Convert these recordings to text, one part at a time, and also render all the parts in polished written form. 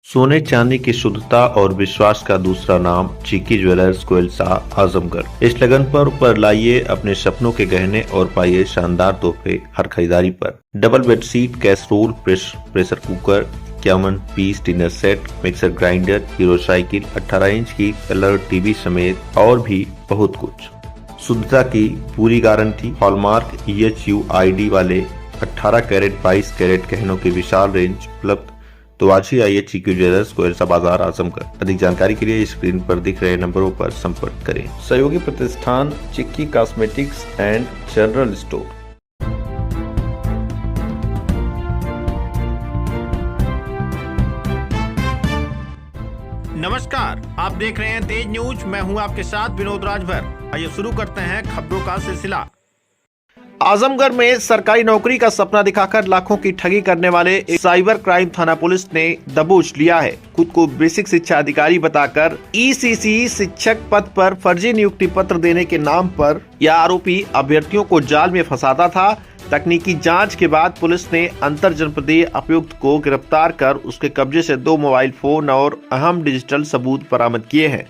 सोने चांदी की शुद्धता और विश्वास का दूसरा नाम चीकी ज्वेलर्स कोयलसा आजमगढ़। इस लगन पर लाइए अपने सपनों के गहने और पाइए शानदार तोहफे हर खरीदारी पर। Double bedsheet, casserole, pressure cooker, 51 piece dinner set, mixer grinder, Hero cycle, 18 inch की कलर टीवी समेत और भी बहुत कुछ। शुद्धता की पूरी गारंटी, हॉलमार्क EHUID वाले 18 कैरेट 22 कैरेट गहनों की विशाल रेंज उपलब्ध। तो आज ही आइए चीकी ज्वेलर्स कोयलसा बाजार आजमगढ़। अधिक जानकारी के लिए स्क्रीन पर दिख रहे नंबरों पर संपर्क करें। सहयोगी प्रतिष्ठान चिक्की कॉस्मेटिक्स एंड जनरल स्टोर। नमस्कार, आप देख रहे हैं तेज न्यूज। मैं हूं आपके साथ विनोद राजभर। आइए शुरू करते हैं खबरों का सिलसिला। आजमगढ़ में सरकारी नौकरी का सपना दिखाकर लाखों की ठगी करने वाले एक साइबर क्राइम थाना पुलिस ने दबोच लिया है। खुद को बेसिक शिक्षा अधिकारी बताकर ECC शिक्षक पद पर फर्जी नियुक्ति पत्र देने के नाम पर यह आरोपी अभ्यर्थियों को जाल में फंसाता था। तकनीकी जांच के बाद पुलिस ने अंतर जनपदीय अभियुक्त को गिरफ्तार कर उसके कब्जे से 2 मोबाइल फोन और अहम डिजिटल सबूत बरामद किए हैं।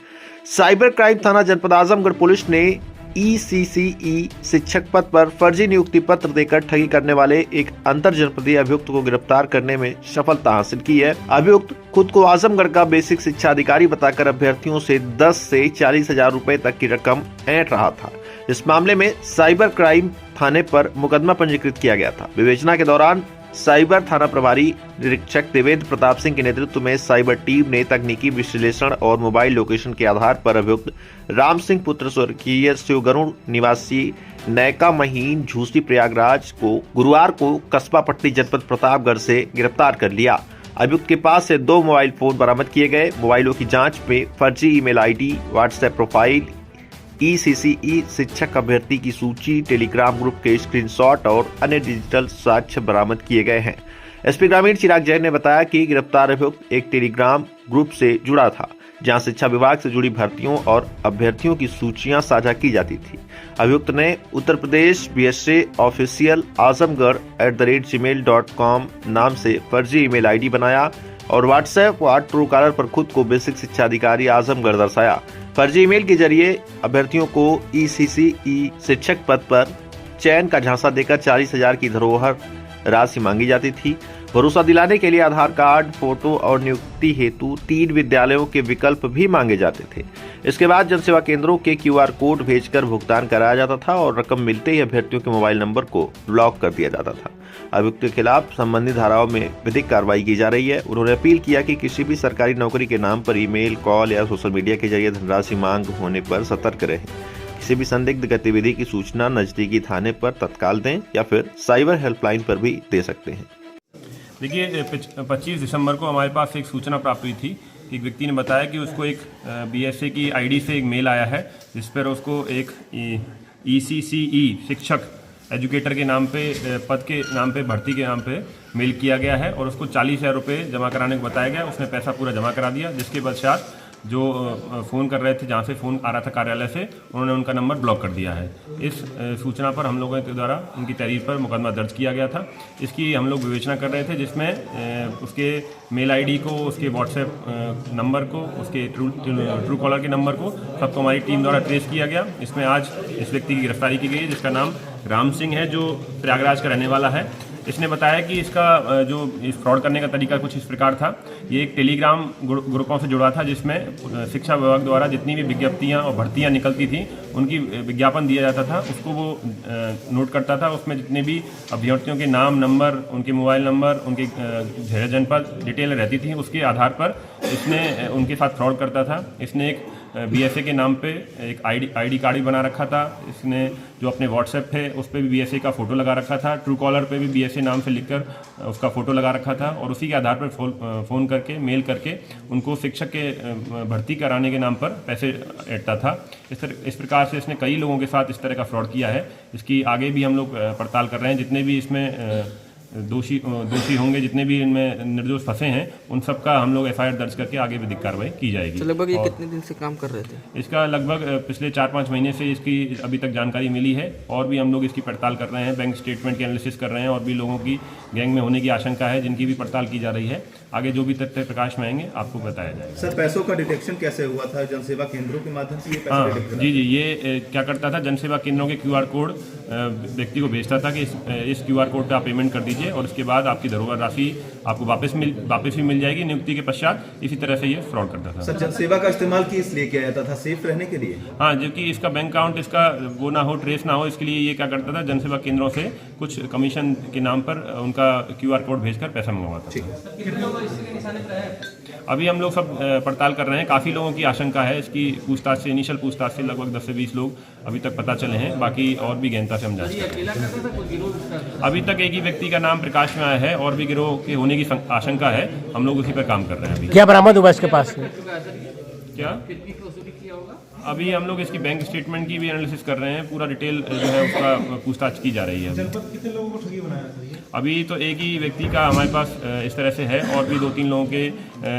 साइबर क्राइम थाना जनपद आजमगढ़ पुलिस ने ECCE शिक्षक पद पर फर्जी नियुक्ति पत्र देकर ठगी करने वाले एक अंतर जनपदीय अभियुक्त को गिरफ्तार करने में सफलता हासिल की है। अभियुक्त खुद को आजमगढ़ का बेसिक शिक्षा अधिकारी बताकर अभ्यर्थियों से 10 से 40 हजार रुपए तक की रकम ऐंठ रहा था। इस मामले में साइबर क्राइम थाने पर मुकदमा पंजीकृत किया गया था। विवेचना के दौरान साइबर थाना प्रभारी निरीक्षक देवेंद्र प्रताप सिंह के नेतृत्व में साइबर टीम ने तकनीकी विश्लेषण और मोबाइल लोकेशन के आधार पर अभियुक्त राम सिंह पुत्र स्वर्गीय शिवगरुड़ निवासी नैका महीन झूसी प्रयागराज को गुरुवार को कस्बा पट्टी जनपद प्रतापगढ़ से गिरफ्तार कर लिया। अभियुक्त के पास से 2 मोबाइल फोन बरामद किए गए। मोबाइलों की जांच में फर्जी email ID, WhatsApp profile, ECCE शिक्षक अभ्यर्थी की सूची, टेलीग्राम ग्रुप के स्क्रीनशॉट और अन्य डिजिटल साक्ष्य बरामद किए गए हैं। SP ग्रामीण चिराग जैन ने बताया कि गिरफ्तार अभियुक्त एक टेलीग्राम ग्रुप से जुड़ा था, जहां शिक्षा विभाग से जुड़ी भर्तियों और अभ्यर्थियों की सूचियां साझा की जाती थी। अभियुक्त ने Uttar Pradesh BSA official Azamgarh @gmail.com नाम से फर्जी ईमेल ID बनाया और व्हाट्सएप व ट्रू कॉलर पर खुद को बेसिक शिक्षा अधिकारी आजमगढ़ दर्शाया। फर्जी ईमेल के जरिए अभ्यर्थियों को ECCE शिक्षक पद पर चयन का झांसा देकर 40 हजार की धरोहर राशि मांगी जाती थी। भरोसा दिलाने के लिए आधार कार्ड, फोटो और नियुक्ति हेतु 3 विद्यालयों के विकल्प भी मांगे जाते थे। इसके बाद जनसेवा केंद्रों के QR कोड भेजकर भुगतान कराया जाता था और रकम मिलते ही अभ्यर्थियों के मोबाइल नंबर को ब्लॉक कर दिया जाता था। अभियुक्त के खिलाफ संबंधित धाराओं में विधिक कार्रवाई की जा रही है। उन्होंने अपील किया कि किसी भी सरकारी नौकरी के नाम पर ईमेल, कॉल या सोशल मीडिया के जरिए धनराशि मांग होने पर सतर्क रहें। किसी भी संदिग्ध गतिविधि की सूचना नजदीकी थाने पर तत्काल दें या फिर साइबर हेल्पलाइन पर भी दे सकते हैं। देखिए, 25 दिसंबर को हमारे पास एक सूचना प्राप्त हुई थी। एक व्यक्ति ने बताया कि उसको एक BSA की ID से एक मेल आया है जिस पर उसको एक ECCE शिक्षक एजुकेटर के नाम पे, पद के नाम पे, भर्ती के नाम पे मेल किया गया है और उसको 40 हजार रुपये जमा कराने को बताया गया। उसने पैसा पूरा जमा करा दिया, जिसके पश्चात जो फ़ोन कर रहे थे, जहाँ से फ़ोन आ रहा था कार्यालय से, उन्होंने उनका नंबर ब्लॉक कर दिया है। इस सूचना पर हम लोगों के द्वारा उनकी तहरीर पर मुकदमा दर्ज किया गया था। इसकी हम लोग विवेचना कर रहे थे, जिसमें उसके मेल ID को, उसके व्हाट्सएप नंबर को, उसके ट्रू कॉलर के नंबर को, सबको हमारी टीम द्वारा ट्रेस किया गया। इसमें आज इस व्यक्ति की गिरफ्तारी की गई, जिसका नाम राम सिंह है, जो प्रयागराज का रहने वाला है। इसने बताया कि इसका जो इस फ्रॉड करने का तरीका कुछ इस प्रकार था। ये एक टेलीग्राम ग्रुपों से जुड़ा था, जिसमें शिक्षा विभाग द्वारा जितनी भी विज्ञप्तियां और भर्तियां निकलती थी, उनकी विज्ञापन दिया जाता था, उसको वो नोट करता था। उसमें जितने भी अभ्यर्थियों के नाम, नंबर, उनके मोबाइल नंबर, उनके जनपद डिटेल रहती थी, उसके आधार पर इसने उनके साथ फ्रॉड करता था। इसने एक BSA के नाम पे एक ID कार्ड भी बना रखा था। इसने जो अपने व्हाट्सएप थे उस पर भी BSA का फ़ोटो लगा रखा था। ट्रू कॉलर पे भी BSA नाम से लिखकर उसका फ़ोटो लगा रखा था और उसी के आधार पर फ़ोन करके, मेल करके उनको शिक्षक के भर्ती कराने के नाम पर पैसे ऐंठता था। इस प्रकार से इसने कई लोगों के साथ इस तरह का फ्रॉड किया है। इसकी आगे भी हम लोग पड़ताल कर रहे हैं। जितने भी इसमें दोषी होंगे, जितने भी इनमें निर्दोष फंसे हैं, उन सब का हम लोग FIR दर्ज करके आगे विधिक कार्रवाई की जाएगी। तो लगभग ये कितने दिन से काम कर रहे थे? इसका लगभग पिछले 4-5 महीने से इसकी अभी तक जानकारी मिली है और भी हम लोग इसकी पड़ताल कर रहे हैं। बैंक स्टेटमेंट की एनालिसिस कर रहे हैं और भी लोगों की गैंग में होने की आशंका है, जिनकी भी पड़ताल की जा रही है। आगे जो भी तथ्य प्रकाश में आएंगे आपको बताया जाएगा। सर, पैसों का डिटेक्शन कैसे हुआ था? जनसेवा केंद्रों के माध्यम से ये पैसे हाँ डिटेक्ट करा? जी, ये क्या करता था, जनसेवा केंद्रों के QR कोड व्यक्ति को भेजता था कि इस QR कोड पे आप पेमेंट कर दीजिए और उसके बाद आपकी धरोहर राशि आपको वापस भी मिल जाएगी नियुक्ति के पश्चात। इसी तरह से ये फ्रॉड करता था। सर, जनसेवा का इस्तेमाल किस लिए किया जाता था? सेफ रहने के लिए? हाँ, जो कि इसका बैंक अकाउंट इसका वो ना हो, ट्रेस ना हो, इसके लिए ये क्या करता था, जनसेवा केंद्रों से कुछ कमीशन के नाम पर उनका QR कोड भेजकर पैसा मंगवाता था। अभी हम लोग सब पड़ताल कर रहे हैं। काफ़ी लोगों की आशंका है, इसकी पूछताछ से, इनिशियल पूछताछ से लगभग 10 से 20 लोग अभी तक पता चले हैं। बाकी और भी गहनता से हम जांच कर रहे हैं। अभी तक एक ही व्यक्ति का नाम प्रकाश में आया है और भी गिरोह के होने की आशंका है। हम लोग उसी पर काम कर रहे हैं। अभी क्या बरामद हुआ इसके पास से? क्या अभी हम लोग इसकी बैंक स्टेटमेंट की भी एनालिसिस कर रहे हैं। पूरा डिटेल जो है उसका पूछताछ की जा रही है। कितने लोगों को ठगी बनाया था? अभी तो एक ही व्यक्ति का हमारे पास इस तरह से है और भी 2-3 लोगों के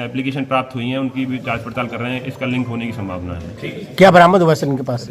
एप्लीकेशन प्राप्त हुई हैं, उनकी भी जांच पड़ताल कर रहे हैं। इसका लिंक होने की संभावना है। क्या बरामद हुआ सर इनके पास से?